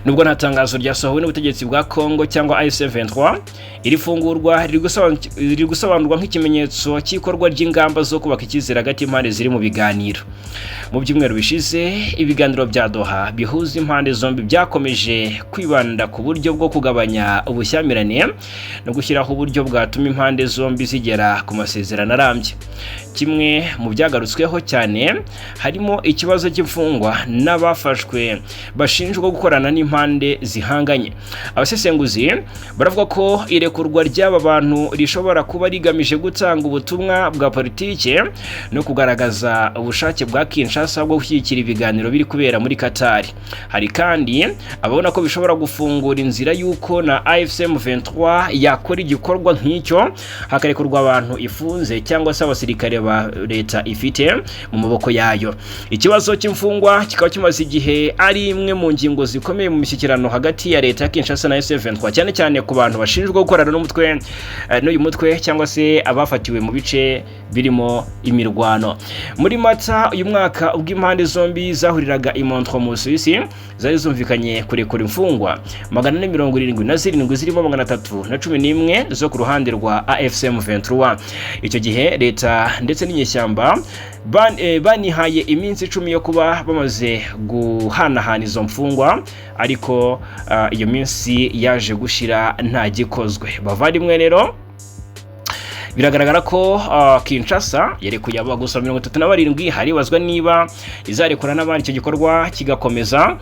Nubwo nta tangazo ryasohowe n'ubutegetsi bwa Kongo cyangwa AFC M23, iri fungurwa riri gusobanurwa nk'ikimenyetso cy'ikorwa ry'ingamba zo kubaka icyizere hagati impande ziri mu biganiro. Mu byumweru bishize ibiganiro bya Doha bihuza impande zombi byakomeje kwibanda ku buryo bwo kugabanya ubushyamirane no gushyiraho uburyo bwatuma impande zombi zigera ku masezerano arambye. Kimwe mu byagarutsweho cyane harimo ikibazo cy'imfungwa n'abafashwe bashinjwa gukorana n'impande zihanganye. Abasesenguzi baravuga ko irekurwa ry'aba bantu rishobora kuba rigamije gutanga ubutumwa bwa politike no kugaragaza ubushake bwa Kinshasa bwo gushyigikira ibiganiro biri kubera muri Qatar. Hari kandi ababona ko bishobora gufungura inzira y'uko na AFC M23 yakora igikorwa nk'icyo, hakarekurwa abantu ifunze cyangwa se abasirikare ba leta ifite mu maboko yayo. Ikibazo cy'imfungwa kikaba kimaze igihe ari imwe mu ngingo zikomeye mu mishyikirano hagati ya leta ya Kinshasa na M23, cyane cyane ku bantu bashinjwa gukorana n'uyu mutwe cyangwa se abafatiwe mu bice birimo imirwano. Muri Mata uyu mwaka ubwo impande zombi zahuriraga i Montreux mu Suisse, zari zumvikanye kurekura imfungwa 477 zirimo 311 zo ku ruhande rwa AFC M23. Icyo gihe leta ndetse n'inyeshyamba banihaye iminsi 10 yo kuba bamaze guhanahana izo mfungwa, ariko iyo minsi yaje gushira nta gikozwe. Bavandimwe rero, biragaragara ko Kinshasa yarekuye abagusa 37, haribazwa niba izarekura n'abandi icyo gikorwa kigakomeza.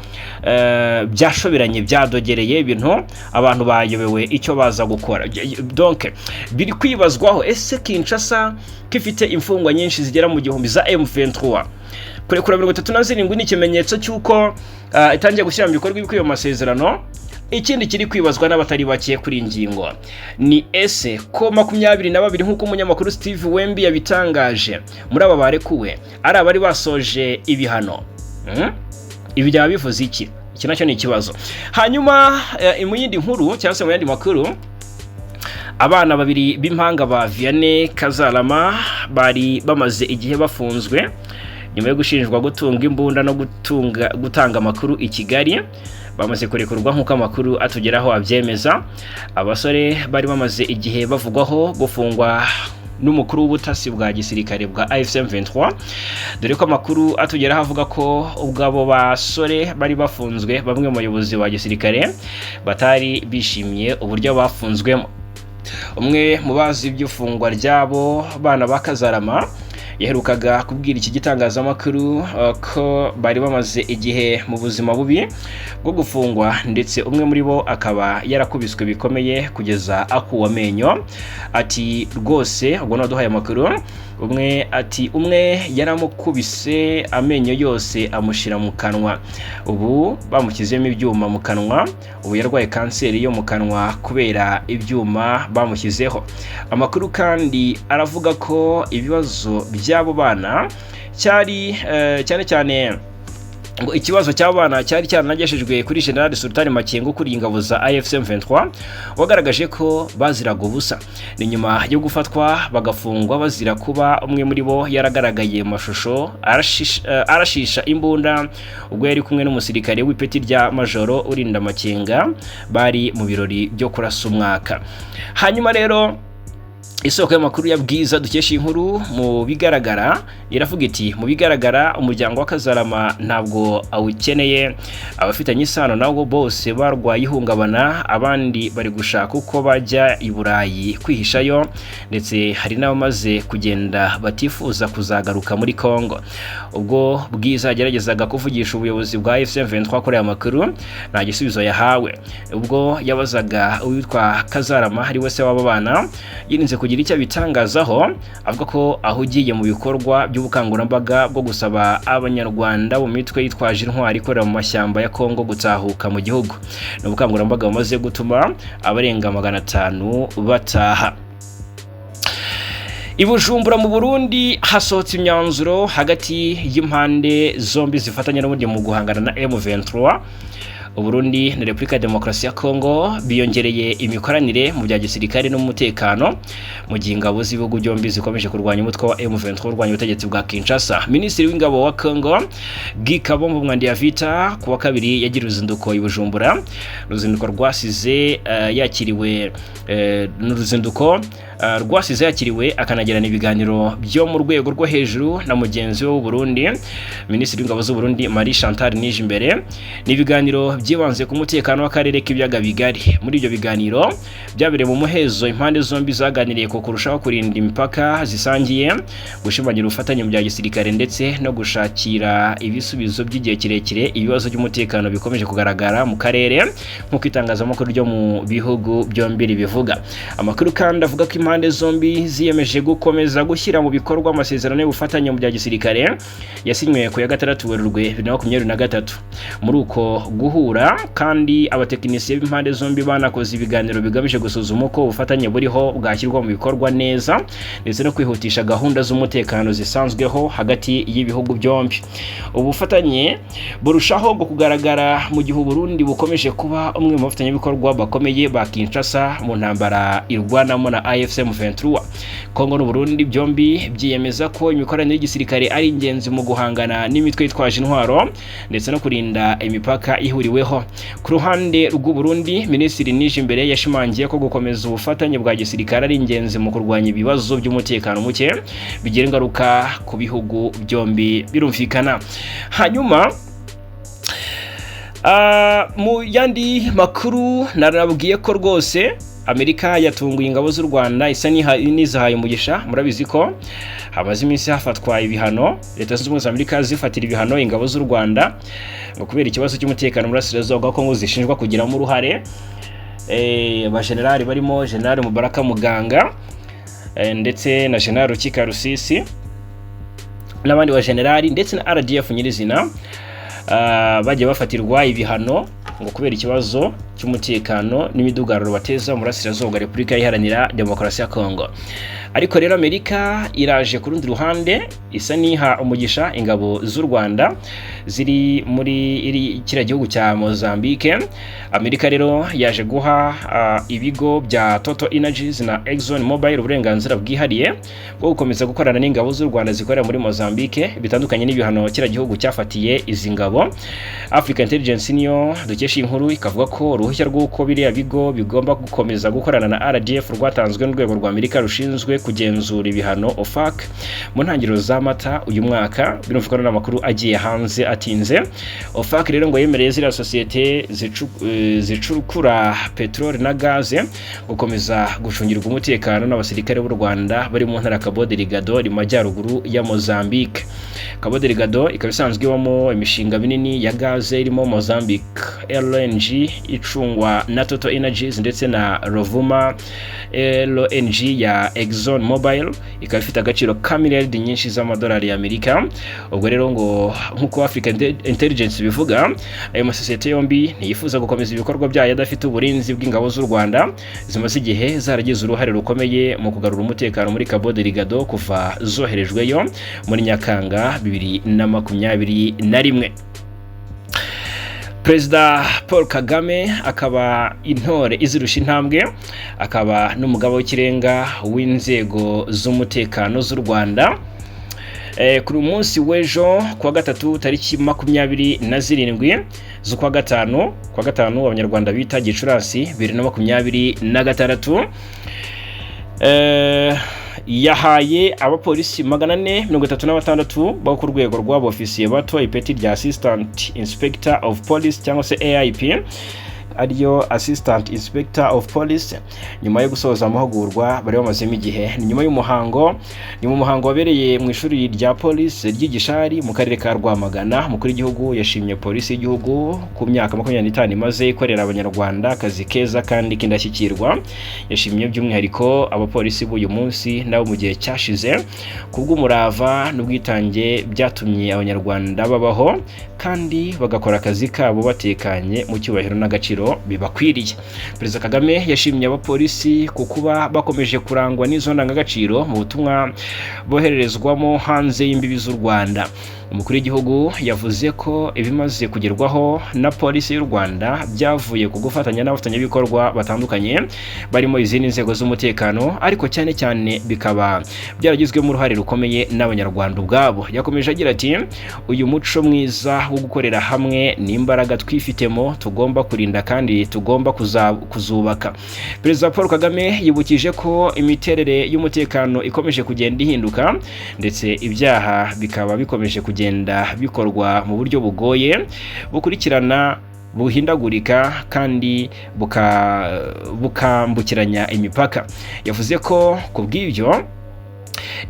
Byashoberanye, byadogereye ibintu, abantu bayobewe icyo baza gukora. Donc biri kwibazwaho, ese Kinshasa kifite imfungwa nyinshi zigera mu gihumbi za M23, kurekura 37 ni ikimenyetso cy'uko itangiye gushyira mu bikorwa ibikwiye mu masezerano. Ikindi kiri kwibazwa n'abatari bake kuri ingingo ni ese ko 22 nk'uko umunyamakuru Steve Wembi yabitangaje muri aba barekuwe ari abari basoje ibihano. Ibi byaba bivuze iki? Iki nacyo ni ikibazo. Hanyuma mu yindi nkuru cyangwa se mu yandi makuru, abana babiri b'impanga ba Vianney Kazarama bari bamaze igihe bafunzwe nyuma yo gushinjwa gutunga imbunda no gutanga amakuru i Kigali. Bamaze kurekurwa nk'uko amakuru atugeraho abyemeza. Abasore bari bamaze igihe bavugwaho gufungwa n'umukuru w'ubutasi bwa gisirikare bwa AFC M23, dore ko amakuru atugeraho avuga ko ubwabo basore bari bafunzwe bamwe mu bayobozi ba gisirikare batari bishimiye uburyo bafunzwemo. Umwe mu bazi iby'ifungwa ryabo bana ba Kazarama yaherukaga kubwira iki gitangazamakuru ko bari bamaze igihe mu buzima bubi bwo gufungwa, ndetse umwe muri bo akaba yarakubiswe bikomeye kugeza akuwe amenyo. Ati rwose ubwo naduhaye amakuru, umwe yaramukubise amenyo yose amushira mu kanwa, ubu bamushyizemo ibyuma mu kanwa, ubu yarwaye kanseri yo mu kanwa kubera ibyuma bamushyizeho. Amakuru kandi aravuga ko ibibazo by'abo bana cyane ngo ikibazo cy'abana cyari cyaranageshejwe kuri General Sultan Makengo kuri ingabo za AFC M23, wagaragaje ko baziraga ubusa. Ni nyuma yo gufatwa bagafungwa bazira kuba umwe muri bo yaragaragaye mu mashusho arashisha imbunda ubwo yari kumwe n'umusirikare w'ipeti rya Majoro urinda Makenga, bari mu birori byo kurasa umwaka. Hanyuma rero isoko y'amakuru ya Bwiza dukesha inkuru mu bigaragara iravuga iti mu bigaragara umuryango wa Kazarama ntabwo awukeneye, abafitanye isano nawo bose barwaye ihungabana, abandi bari gushaka uko bajya i Burayi kwihishayo, ndetse hari n'abamaze kugenda batifuza kuzagaruka muri Kongo. Ubwo Bwiza yageragezaga kuvugisha ubuyobozi bwa AFC M23 kuri aya makuru, nta gisubizo yahawe. Ubwo yabazaga uwitwa Kazarama ari wese w'aba bana, yirinze kugira icyo bitangazaho, avuga ko ahugiye mu bikorwa by'ubukangurambaga bwo gusaba abanyarwanda mu mitwe yitwaje intwari ikorera mu mashyamba ya Kongo gutahuka mu gihugu. Ni ubukangurambaga bumaze gutuma abarenga 500 bataha. Ibujumbura mu Burundi hasohotse imyanzuro hagati y'impande zombi zifatanya n'ubundi mu guhangana na M23. Burundi na Repubulika ya Demokarasi ya Kongo biyongereye imikoranire mu bya gisirikare n'umutekano mu gihe ingabo z'ibihugu byombi zikomeje kurwanya umutwe wa M23 urwanya ubutegetsi bwa Kinshasa. Minisitiri w'ingabo wa Kongo Gikabombo Mwandi ya Vita kuwa kabiri yagira uruzinduko i Bujumbura. Uruzinduko rwasize yakiriwe akanagirana ibiganiro byo mu rwego rwo hejuru na mugenzi we w'u Burundi Minisitiri w'ingabo z'u Burundi Marie Chantal Nijimbere. Ni ibiganiro byibanze ku mutekano w'akarere k'ibiyaga bigari. Muri ibyo biganiro byabereye mu muhezo impande zombi zaganiriye ku kurushaho kurinda imipaka zisangiye, gushimangira ubufatanye mu bya gisirikare ndetse no gushakira ibisubizo by'igihe kirekire ibibazo by'umutekano bikomeje kugaragara mu karere nk'uko itangazamakuru ryo mu bihugu byombi bivuga. Amakuru kandi avuga ko impande zombi ziyemeje gukomeza gushyira mu bikorwa amasezerano y'ubufatanye mu bya gisirikare yasinywe ku ya 6 Werurwe 2023. Muri uko guhura kandi abatekinisiye b'impande zombi banakoze ibiganiro bigamije gusuzuma uko ubufatanye buriho bwashyirwa mu bikorwa neza ndetse no kwihutisha gahunda z'umutekano zisanzweho hagati y'ibihugu byombi. Ubufatanye burushaho kugaragara mu gihe Burundi bukomeje kuba umwe mu bafatanyabikorwa bakomeye ba Kinshasa mu ntambara irwanamo na AFC M23. Kongo n'u Burundi byombi byiyemeza ko imikoranire y'igisirikare ari ingenzi mu guhangana n'imitwe yitwaje intwaro ndetse no kurinda imipaka ihuriweho. Ku ruhande rw'u Burundi, Minisitiri Nijimbere yashimangiye ko gukomeza ubufatanye bwa gisirikare ari ingenzi mu kurwanya ibibazo by'umutekano muke bigira ingaruka ku bihugu byombi birumvikana. Hanyuma mu yandi makuru narabwiye ko rwose Amerika yatunguye ingabo z'u Rwanda isa nizahaye umugisha. Murabizi ko hamaze iminsi hafatwa ibihano, Leta zunze ubumwe za Amerika zifatira ibihano ingabo z'u Rwanda ngo kubera ikibazo cy'umutekano muri Burasirazuba bwa Kongo zishinjwa kugiramo uruhare. Abajenerali barimo General Mubaraka Muganga ndetse na General Rukika Rusisi n'abandi bajenerali ndetse na RDF nyirizina bagiye bafatirwa ibihano ngo kubera ikibazo cy'umutekano n'imidugararo bateza mu Burasirazuba bwa Repubulika Iharanira Demokarasi ya Kongo. Ariko rero Amerika iraje ku rundi ruhande isa niha umugisha ingabo z'u Rwanda ziri muri kiriya gihugu cya Mozambique. Amerika rero yaje guha ibigo bya Total Energies na Exxon Mobil uburenganzira bwihariye bwo gukomeza gukorana n'ingabo z'u Rwanda zikorera muri Mozambique bitandukanye n'ibihano kiriya gihugu cyafatiye izi ngabo. Africa Intelligence niyo dukesha inkuru ikavuga ko uruhushya rw'uko biriya bigo bigomba gukomeza gukorana na RDF rwatanzwe n'urwego rwa Amerika rushinzwe kugenzura ibihano OFAC mu ntangiriro za Mata uyu mwaka. Birumvikana n'amakuru agiye hanze atinze. OFAC rero ngo yemereye ziriya sosiyete zicukura petrole na gaze gukomeza gucungirwa umutekano n'abasirikare b'u Rwanda bari mu ntara Cabo Delgado mu majyaruguru ya Mozambique. Cabo Delgado ikaba isanzwe ibamo imishinga minini ya gaze irimo Mozambique LNG icungwa na Total Energies ndetse na Rovuma LNG ya Exxon Mobil ikaba ifite agaciro ka miliyari nyinshi z'amadolari y'Amerika. Ubwo rero ngo nkuko Africa Intelligence bivuga ayo masosiyete yombi ntiyifuza gukomeza ibikorwa byayo adafite uburinzi bw'ingabo z'u Rwanda zimaze igihe zaragize uruhare rukomeye mu kugarura umutekano muri Cabo Delgado kuva zoherejweyo muri Nyakanga 2021. Perezida Paul Kagame akaba intore izirusha intambwe, akaba n'umugabo w'ikirenga w'inzego z'umutekano z'u Rwanda. Kuri munsi w'ejo kuwa gatatu tariki 27 z'ukwa gatanu abanyarwanda bita Gicurasi 2026 yahaye abapolisi 436 bo ku rwego rw'abofisiye bato ipeti rya Assistant Inspector of Police cyangwa se AIP ariyo Assistant Inspector of Police nyuma yo gusoza amahugurwa bari bamazemo igihe. Ni nyuma y'umuhango wabereye mu ishuri rya Police ry'Igishari mu karere ka Rwamagana. Mukuru w'igihugu yashimye polisi y'igihugu ku myaka 25 imaze ikorera abanyarwanda akazi keza kandi kindashyikirwa. Yashimye by'umwihariko abapolisi b'uyu munsi nabo mu gihe cyashize kubw'umurava n'ubwitange byatumye abanyarwanda babaho kandi bagakora akazi kabo batekanye mu cyubahiro n'agaciro n'agaciro bibakwiriye. Perezida Kagame yashimye abapolisi ku kuba bakomeje kurangwa n'izo ndangagaciro mu butumwa bohererezwamo hanze y'imbibi z'u Rwanda. Umukuru w'igihugu yavuze ko ibimaze kugerwaho na polisi y'u Rwanda byavuye ku gufatanya n'abafatanyabikorwa batandukanye barimo izindi nzego z'umutekano, ariko cyane cyane bikaba byaragizwemo uruhare rukomeye n'abanyarwanda ubwabo. Yakomeje agira ati uyu muco mwiza wo gukorera hamwe n'imbaraga twifitemo tugomba kurinda kandi tugomba kuzubaka. Perezida Paul Kagame yibukije ko imiterere y'umutekano ikomeje kugenda ihinduka ndetse ibyaha bikaba bikomeje kugenda bikorwa mu buryo bugoye, bukurikirana, buhindagurika kandi bukambukiranya imipaka. Yavuze ko kubw'ibyo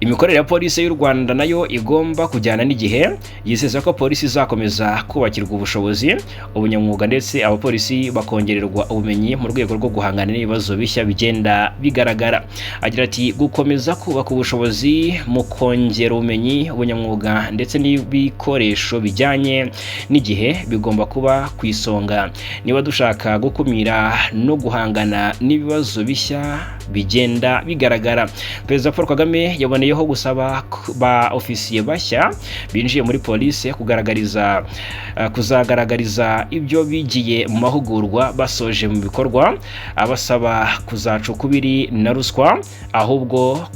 imikorere ya polisi y'u Rwanda nayo igomba kujyana n'igihe. Yizeza ko polisi izakomeza kubakirwa ubushobozi, ubunyamwuga ndetse abapolisi bakongererwa ubumenyi mu rwego rwo guhangana n'ibibazo bishya bigenda bigaragara. Agira ati gukomeza kubaka ubushobozi mu kongera ubumenyi, ubunyamwuga ndetse n'ibikoresho bijyanye n'igihe bigomba kuba ku isonga niba dushaka gukumira no guhangana n'ibibazo bishya bigenda bigaragara. Perezida Paul Kagame yaboneyeho gusaba ba ofisiye bashya binjiye muri polisi kuzagaragariza ibyo bigiye mu mahugurwa basoje mu bikorwa, abasaba kuzaca ukubiri na ruswa ahubwo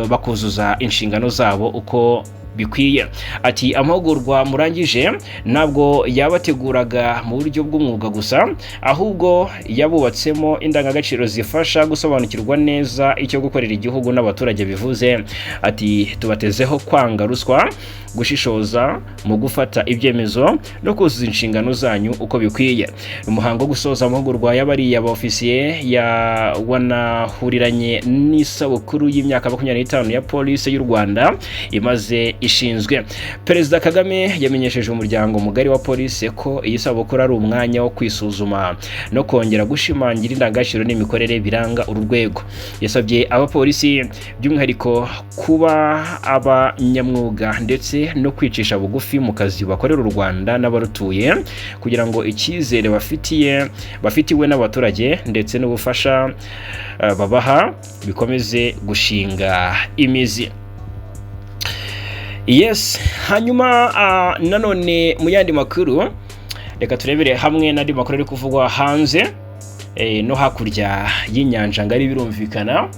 bakuzuza inshingano zabo uko bikwiye. Ati amahugurwa murangije ntabwo yabateguraga mu buryo bw'umwuga gusa, ahubwo yabubatsemo indangagaciro zifasha gusobanukirwa neza icyo gukorera igihugu n'abaturage bivuze. Ati tubatezeho kwanga ruswa, gushishoza mu gufata ibyemezo no kuzuza inshingano zanyu uko bikwiye. Umuhango wo gusoza amahugurwa y'abariya ba ofisiye wanahuriranye n'isabukuru y'imyaka 25 ya polisi y'u Rwanda imaze ishinzwe. Perezida Kagame yamenyesheje umuryango mugari wa polisi ko iyi sabukuru ari umwanya wo kwisuzuma no kongera gushimangira indangagaciro n'imikorere biranga uru rwego. Yasabye abapolisi by'umwihariko kuba abanyamwuga ndetse no kwicisha bugufi mu kazi bakorera u Rwanda n'abarutuye kugira ngo icyizere bafitiwe n'abaturage ndetse n'ubufasha babaha bikomeze gushinga imizi. Yes, hanyuma nanone mu yandi makuru reka turebere hamwe n'andi makuru ari kuvugwa hanze no hakurya y'inyanja ngari birumvikana,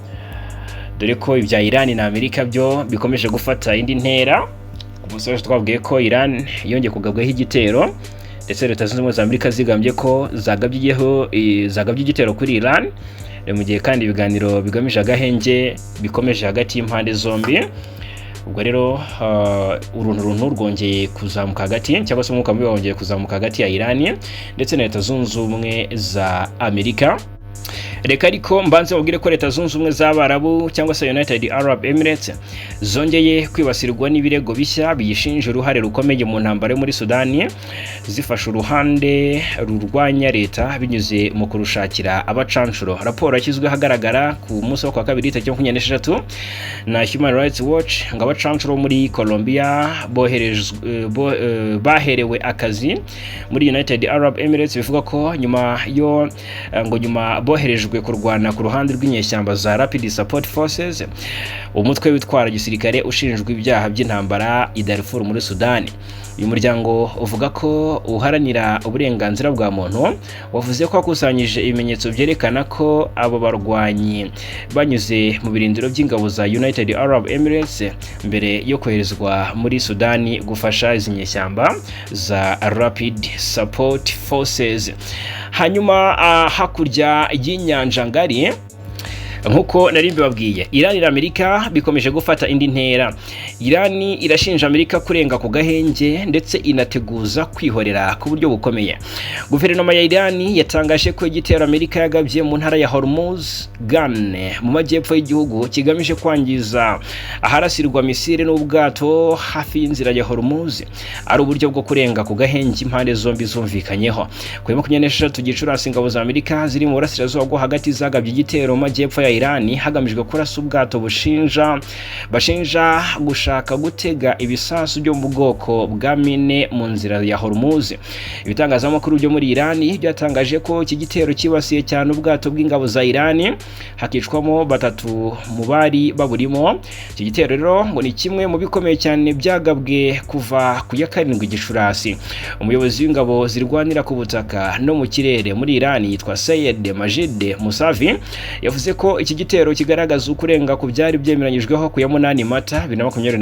dore ko ibya Iran na Amerika byo bikomeje gufata indi ntera. Umusoje twabwiye ko Iran yongeye kugabwaho igitero ndetse Leta Zunze Ubumwe za Amerika zigambye ko zagabye igitero kuri Iran, mu gihe kandi ibiganiro bigamije agahenge bikomeje hagati y'impande zombi. Ubwo rero uruntu rwongeye kuzamuka hagati cyangwa se umwuka mubi wongeye kuzamuka hagati ya Iran ndetse na Leta Zunze Ubumwe za Amerika. Reka ariko mbanze babwire ko Leta Zunze Ubumwe z'Abarabu cyangwa se United Arab Emirates zongeye kwibasirwa n'ibirego bishya biyishinja uruhare rukomeye mu ntambara yo muri Sudani, zifasha uruhande rurwanya leta binyuze mu kurushakira abacanshuro. Raporo yashyizwe hagaragara ku munsi wa kabiri tariki 26 na Human Rights Watch ngo abacanshuro muri Colombia baherewe akazi muri United Arab Emirates. Bivuga ko nyuma boherejwe kurwana ku ruhande rw'inyeshyamba za Rapid Support Forces, umutwe witwara gisirikare ushinjwa ibyaha by'intambara i Darfur muri Sudani. Uyu muryango uvuga ko uharanira uburenganzira bwa muntu wavuze ko akusanyije ibimenyetso byerekana ko abo barwanyi banyuze mu birindiro by'ingabo za United Arab Emirates mbere yo koherezwa muri Sudani gufasha izi nyeshyamba za Rapid Support Forces. Hanyuma hakurya y'inyanja ngari nkuko nari mbibabwiye, Iran na Amerika bikomeje gufata indi ntera. Iran irashinja Amerika kurenga ku gahenge ndetse inateguza kwihorera ku buryo bukomeye. Guverinoma ya Iran yatangaje ko igitero Amerika yagabye mu ntara ya Hormuz Gane mu majyepfo y'igihugu kigamije kwangiza aharasirwa misile n'ubwato hafi y'inzira ya Hormuz ari uburyo bwo kurenga ku gahenge impande zombi zumvikanyeho. Ku 26 Gicurasi ingabo za Amerika ziri mu burasirazuba bwo hagati zagabye igitero mu majyepfo ya Iran hagamijwe kurasa ubwato bashinja barashaka gutega ibisasu byo mu bwoko bwa mine mu nzira ya Hormuz. Ibitangazamakuru byo muri Iran byatangaje ko iki gitero kibasiye cyane ubwato bw'ingabo za Iran, hakicwamo 3 mu bari baburimo. Iki gitero rero ngo ni kimwe mu bikomeye cyane byagabwe kuva ku ya 7 Gicurasi. Umuyobozi w'ingabo zirwanira ku butaka no mu kirere muri Iran yitwa Sayed Majid Musavi yavuze ko iki gitero kigaragaza ukurenga ku byari byemeranyijweho ku ya 8 Mata 2026.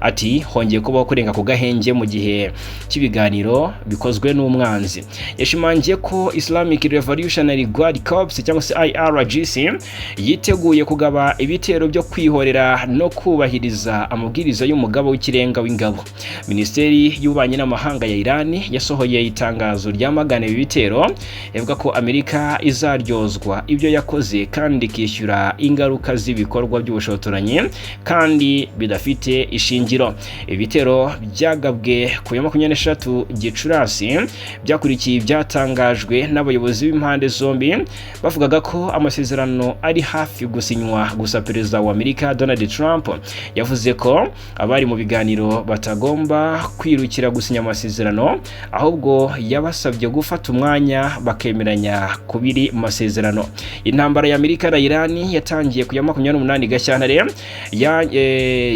Ati hongeye kubaho kurenga ku gahenge mu gihe cy'ibiganiro bikozwe n'umwanzi. Yashimangiye ko Islamic Revolutionary Guard Corps cyangwa se IRGC yiteguye kugaba ibitero byo kwihorera no kubahiriza amabwiriza y'umugabo w'ikirenga w'ingabo. Minisiteri y'Ububanyi n'Amahanga ya Iran yasohoye itangazo ryamagana ibi bitero, ivuga ko Amerika izaryozwa ibyo yakoze kandi kishyura ingaruka z'ibikorwa by'ubushotoranyi kandi bidafite ishingiro. Ibitero byagabwe ku ya 23 Gicurasi byakurikiye byatangajwe n'abayobozi b'impande zombi, bavugaga ko amasezerano ari hafi gusinywa. Gusa perezida wa Amerika Donald Trump yavuze ko abari mu biganiro batagomba kwirukira gusinya amasezerano, ahubwo yabasabye gufata umwanya bakemeranya kubiri masezerano. Intambara ya Amerika na Iran yatangiye ku ya 28 Gashyantare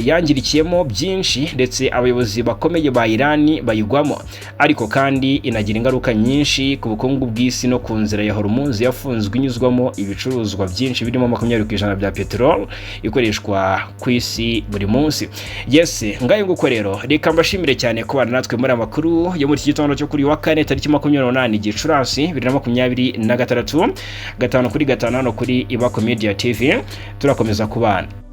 yangirikiyemo byinshi ndetse abayobozi bakomeye ba Iran bayigwamo, ariko kandi inagira ingaruka nyinshi ku bukungu bw'isi no ku nzira ya Hormuz yafunzwe inyuzwamo ibicuruzwa byinshi birimo 20% bya petrol ikoreshwa ku isi buri munsi. Yes, ngayo nguko rero reka mbashimire cyane kubana natwe muri amakuru yo muri iki gitondo cyo kuri wa 4 tariki 28 Gicurasi 2026, 5 kuri 5 hano kuri Ibako Media TV. Turakomeza kubana.